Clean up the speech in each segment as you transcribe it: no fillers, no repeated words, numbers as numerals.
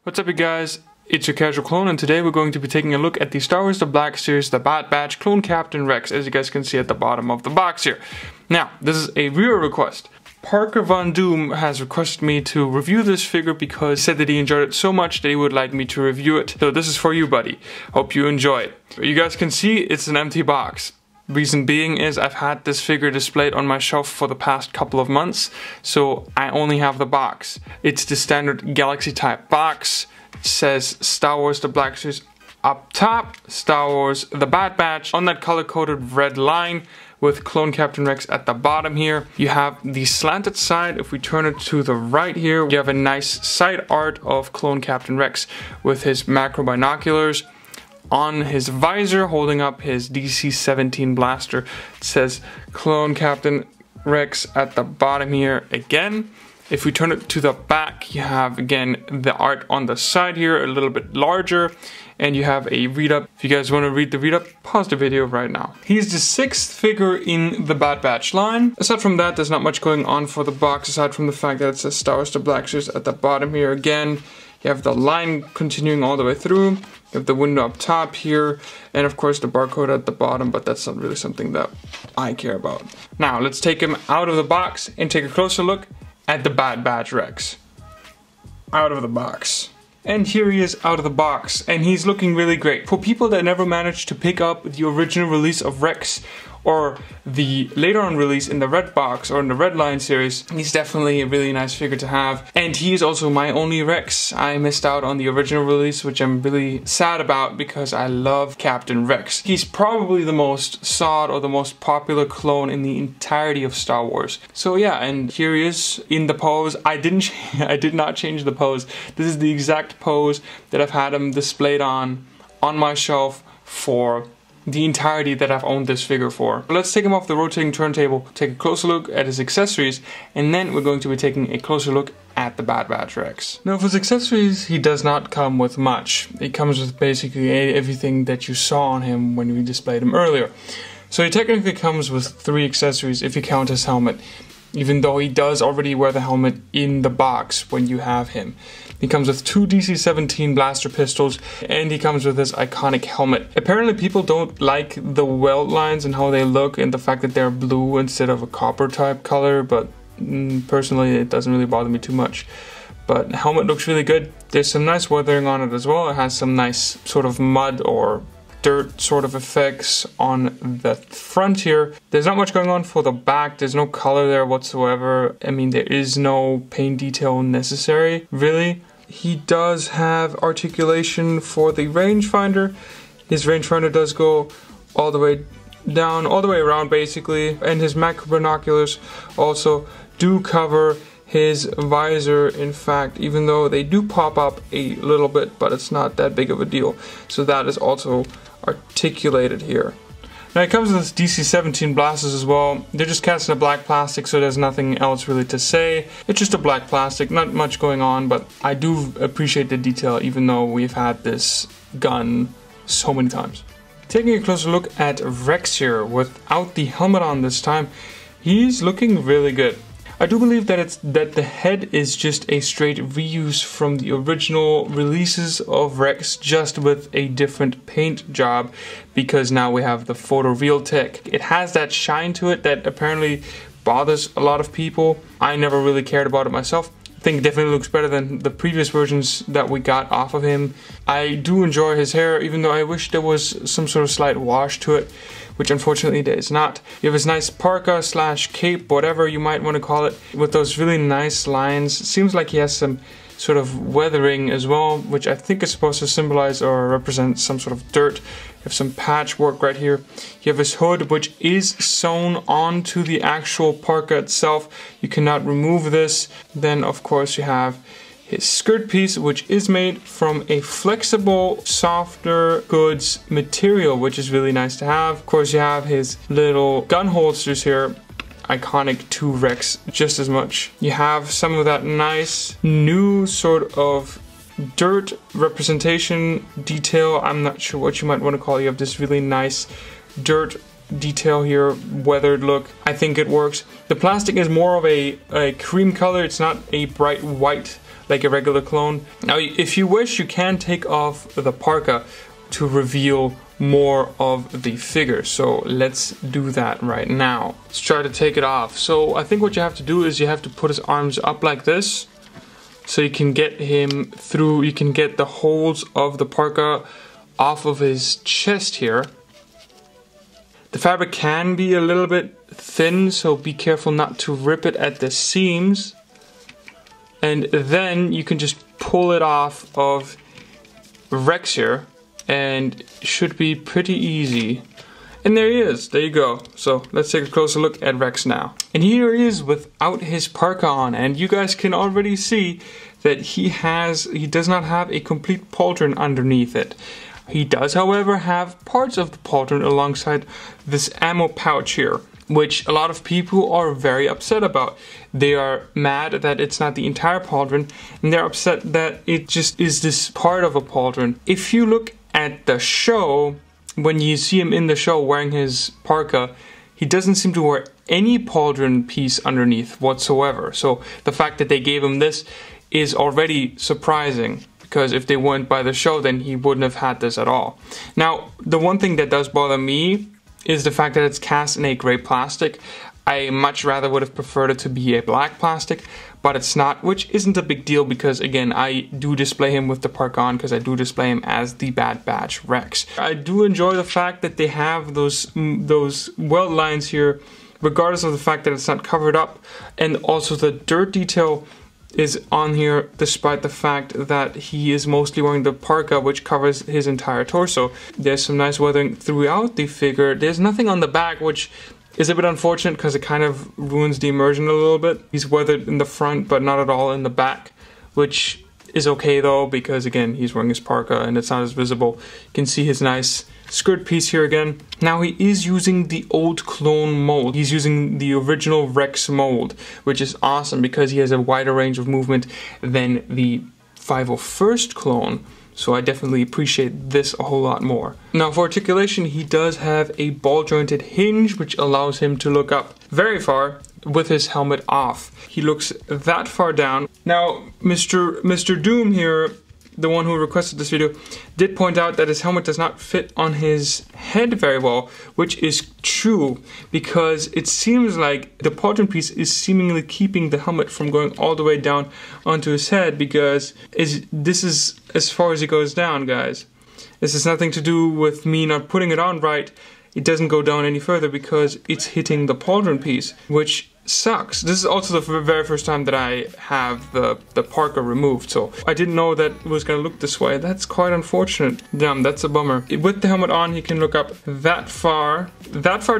What's up you guys, it's your Casual Clone, and today we're going to be taking a look at the Star Wars The Black Series The Bad Batch Clone Captain Rex, as you guys can see at the bottom of the box here. Now, this is a viewer request. Parker Von Doom has requested me to review this figure because he said that he enjoyed it so much that he would like me to review it. So this is for you, buddy. Hope you enjoy it. You guys can see it's an empty box. Reason being is I've had this figure displayed on my shelf for the past couple of months, so I only have the box. It's the standard Galaxy type box. It says Star Wars The Black Series up top, Star Wars The Bad Batch on that color-coded red line with Clone Captain Rex at the bottom here. You have the slanted side. If we turn it to the right here, you have a nice side art of Clone Captain Rex with his macro binoculars. On his visor, holding up his DC-17 blaster, it says Clone Captain Rex at the bottom here again. If we turn it to the back, you have again the art on the side here, a little bit larger, and you have a read-up. If you guys want to read the read-up, pause the video right now. He's the 6th figure in the Bad Batch line. Aside from that, there's not much going on for the box, aside from the fact that it says Star Wars The Black Series at the bottom here again. You have the line continuing all the way through, you have the window up top here, and of course the barcode at the bottom, but that's not really something that I care about. Now, let's take him out of the box and take a closer look at the Bad Batch Rex. Out of the box. And here he is out of the box, and he's looking really great. For people that never managed to pick up the original release of Rex, or the later on release in the red box or in the red line series, he's definitely a really nice figure to have. And he is also my only Rex. I missed out on the original release, which I'm really sad about because I love Captain Rex. He's probably the most sought or the most popular clone in the entirety of Star Wars. So yeah, and here he is in the pose. I did not change the pose. This is the exact pose that I've had him displayed on my shelf for the entirety that I've owned this figure for. Let's take him off the rotating turntable, take a closer look at his accessories, and then we're going to be taking a closer look at the Bad Batch Rex. Now for his accessories, he does not come with much. He comes with basically everything that you saw on him when we displayed him earlier. So he technically comes with 3 accessories if you count his helmet, even though he does already wear the helmet in the box when you have him. He comes with 2 DC-17 blaster pistols, and he comes with this iconic helmet. Apparently people don't like the weld lines and how they look and the fact that they're blue instead of a copper type color, but personally it doesn't really bother me too much. But the helmet looks really good. There's some nice weathering on it as well. It has some nice sort of mud or dirt sort of effects on the front here. There's not much going on for the back. There's no color there whatsoever. I mean, there is no paint detail necessary, really. He does have articulation for the rangefinder. His rangefinder does go all the way down, all the way around basically, and his macro binoculars also do cover his visor, in fact, even though they do pop up a little bit, but it's not that big of a deal. So that is also articulated here. Now it comes with DC-17 blasters as well. They're just cast in a black plastic, so there's nothing else really to say. It's just a black plastic, not much going on, but I do appreciate the detail even though we've had this gun so many times. Taking a closer look at Rex here without the helmet on this time, he's looking really good. I do believe that the head is just a straight reuse from the original releases of Rex, just with a different paint job, because now we have the photoreal tech. It has that shine to it that apparently bothers a lot of people. I never really cared about it myself. I think it definitely looks better than the previous versions that we got off of him. I do enjoy his hair, even though I wish there was some sort of slight wash to it, which unfortunately there is not. You have his nice parka slash cape, whatever you might want to call it, with those really nice lines. It seems like he has some sort of weathering as well, which I think is supposed to symbolize or represent some sort of dirt. You have some patchwork right here. You have his hood, which is sewn onto the actual parka itself. You cannot remove this. Then of course you have his skirt piece, which is made from a flexible, softer goods material, which is really nice to have. Of course, you have his little gun holsters here, iconic to Rex just as much. You have some of that nice new sort of dirt representation detail. I'm not sure what you might want to call it. You have this really nice dirt detail here, weathered look. I think it works. The plastic is more of a cream color. It's not a bright white like a regular clone. Now, if you wish, you can take off the parka to reveal more of the figure. So let's do that right now. Let's try to take it off. So I think what you have to do is you have to put his arms up like this, so you can get him through, you can get the holes of the parka off of his chest here. The fabric can be a little bit thin, so be careful not to rip it at the seams. And then you can just pull it off of Rex here, and it should be pretty easy. And there he is, there you go. So let's take a closer look at Rex now. And here he is without his parka on, and you guys can already see that he does not have a complete pauldron underneath it. He does, however, have parts of the pauldron alongside this ammo pouch here, which a lot of people are very upset about. They are mad that it's not the entire pauldron, and they're upset that it just is this part of a pauldron. If you look at the show, when you see him in the show wearing his parka, he doesn't seem to wear any pauldron piece underneath whatsoever. So the fact that they gave him this is already surprising, because if they went by the show, then he wouldn't have had this at all. Now, the one thing that does bother me is the fact that it's cast in a gray plastic. I much rather would have preferred it to be a black plastic, but it's not, which isn't a big deal because, again, I do display him with the parka on because I do display him as the Bad Batch Rex. I do enjoy the fact that they have those weld lines here, regardless of the fact that it's not covered up, and also the dirt detail is on here despite the fact that he is mostly wearing the parka, which covers his entire torso. There's some nice weathering throughout the figure. There's nothing on the back, which is a bit unfortunate because it kind of ruins the immersion a little bit. He's weathered in the front but not at all in the back, which is okay though, because again, he's wearing his parka and it's not as visible. You can see his nice skirt piece here again. Now he is using the old clone mold. He's using the original Rex mold, which is awesome because he has a wider range of movement than the 501st clone. So I definitely appreciate this a whole lot more. Now for articulation, he does have a ball jointed hinge, which allows him to look up very far with his helmet off. He looks that far down. Now Mr. Doom here, the one who requested this video, did point out that his helmet does not fit on his head very well, which is true, because it seems like the pauldron piece is seemingly keeping the helmet from going all the way down onto his head, because this is as far as it goes down, guys. This has nothing to do with me not putting it on right. It doesn't go down any further because it's hitting the pauldron piece, which sucks. This is also the very first time that I have the parka removed, so I didn't know that it was gonna look this way. That's quite unfortunate. Damn, that's a bummer. With the helmet on, he can look up that far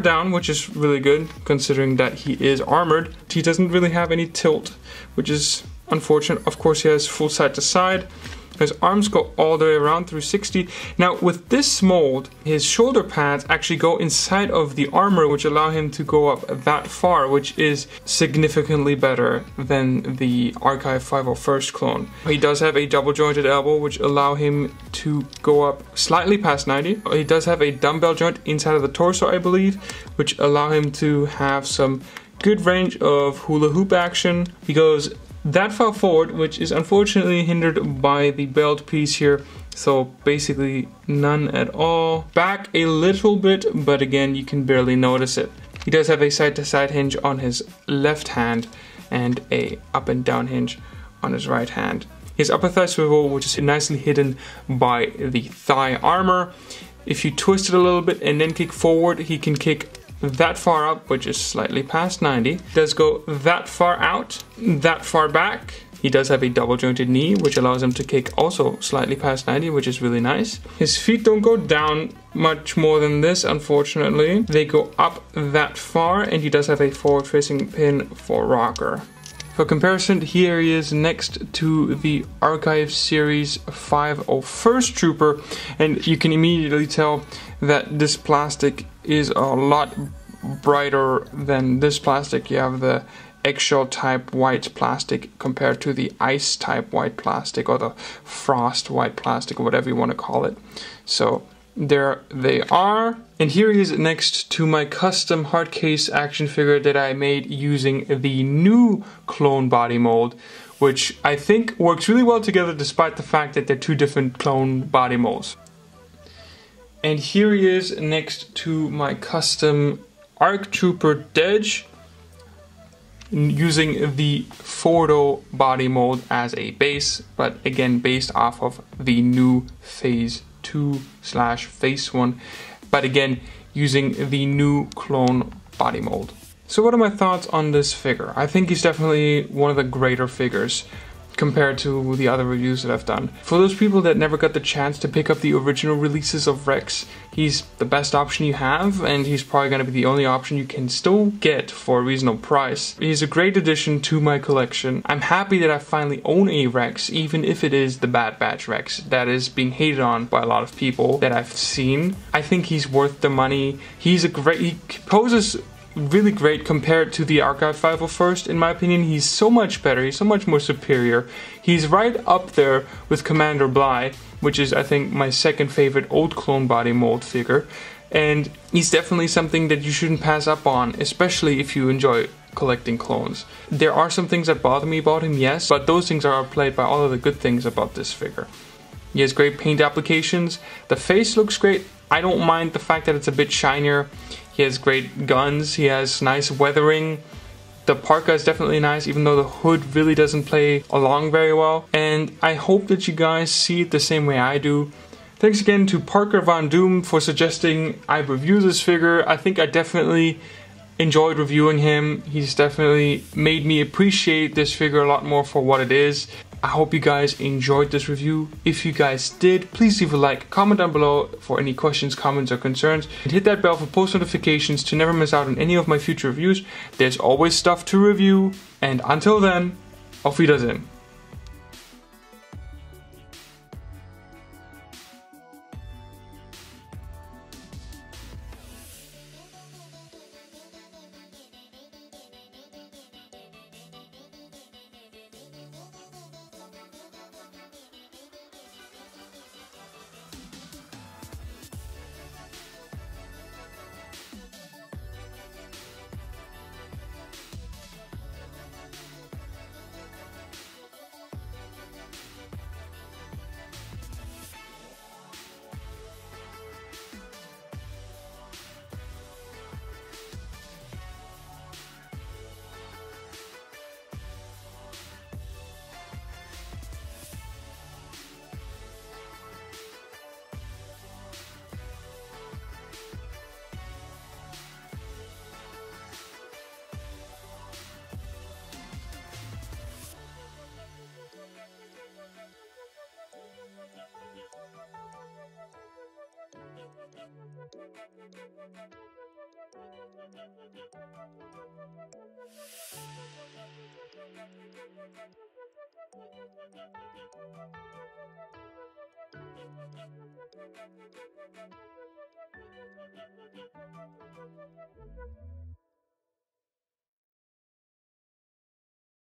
down, which is really good considering that he is armored. He doesn't really have any tilt, which is unfortunate. Of course, he has full side to side. His arms go all the way around through 60. Now with this mold, his shoulder pads actually go inside of the armor, which allow him to go up that far, which is significantly better than the Archive 501st clone. He does have a double jointed elbow, which allow him to go up slightly past 90. He does have a dumbbell joint inside of the torso, I believe, which allow him to have some good range of hula hoop action. He goes that far forward, which is unfortunately hindered by the belt piece here, so basically none at all. Back a little bit, but again, you can barely notice it. He does have a side-to-side hinge on his left hand and a up and down hinge on his right hand. His upper thigh swivel, which is nicely hidden by the thigh armor. If you twist it a little bit and then kick forward, he can kick that far up, which is slightly past 90. Does go that far out, that far back. He does have a double jointed knee, which allows him to kick also slightly past 90, which is really nice. His feet don't go down much more than this, unfortunately. They go up that far, and he does have a forward facing pin for rocker. For comparison, here he is next to the Archive Series 501st Trooper, and you can immediately tell that this plastic is a lot brighter than this plastic. You have the eggshell type white plastic compared to the ice type white plastic, or the frost white plastic, or whatever you want to call it. So there they are. And here he is next to my custom hard case action figure that I made using the new clone body mold, which I think works really well together despite the fact that they're two different clone body molds. And here he is next to my custom ARC Trooper Dedge, using the Fordo body mold as a base, but again based off of the new Phase 2/Phase 1, but again using the new clone body mold. So what are my thoughts on this figure? I think he's definitely one of the greater figures compared to the other reviews that I've done. For those people that never got the chance to pick up the original releases of Rex, he's the best option you have, and he's probably going to be the only option you can still get for a reasonable price. He's a great addition to my collection. I'm happy that I finally own a Rex, even if it is the Bad Batch Rex that is being hated on by a lot of people that I've seen. I think he's worth the money. He poses really great compared to the Archive 501st. In my opinion, he's so much better, he's so much more superior. He's right up there with Commander Bly, which is I think my second favorite old clone body mold figure, and he's definitely something that you shouldn't pass up on, especially if you enjoy collecting clones. There are some things that bother me about him, yes, but those things are outplayed by all of the good things about this figure. He has great paint applications, the face looks great. I don't mind the fact that it's a bit shinier. He has great guns, he has nice weathering. The parka is definitely nice, even though the hood really doesn't play along very well. And I hope that you guys see it the same way I do. Thanks again to Parker Von Doom for suggesting I review this figure. I think I definitely enjoyed reviewing him. He's definitely made me appreciate this figure a lot more for what it is. I hope you guys enjoyed this review. If you guys did, please leave a like, comment down below for any questions, comments, or concerns, and hit that bell for post notifications to never miss out on any of my future reviews. There's always stuff to review, and until then, auf Wiedersehen.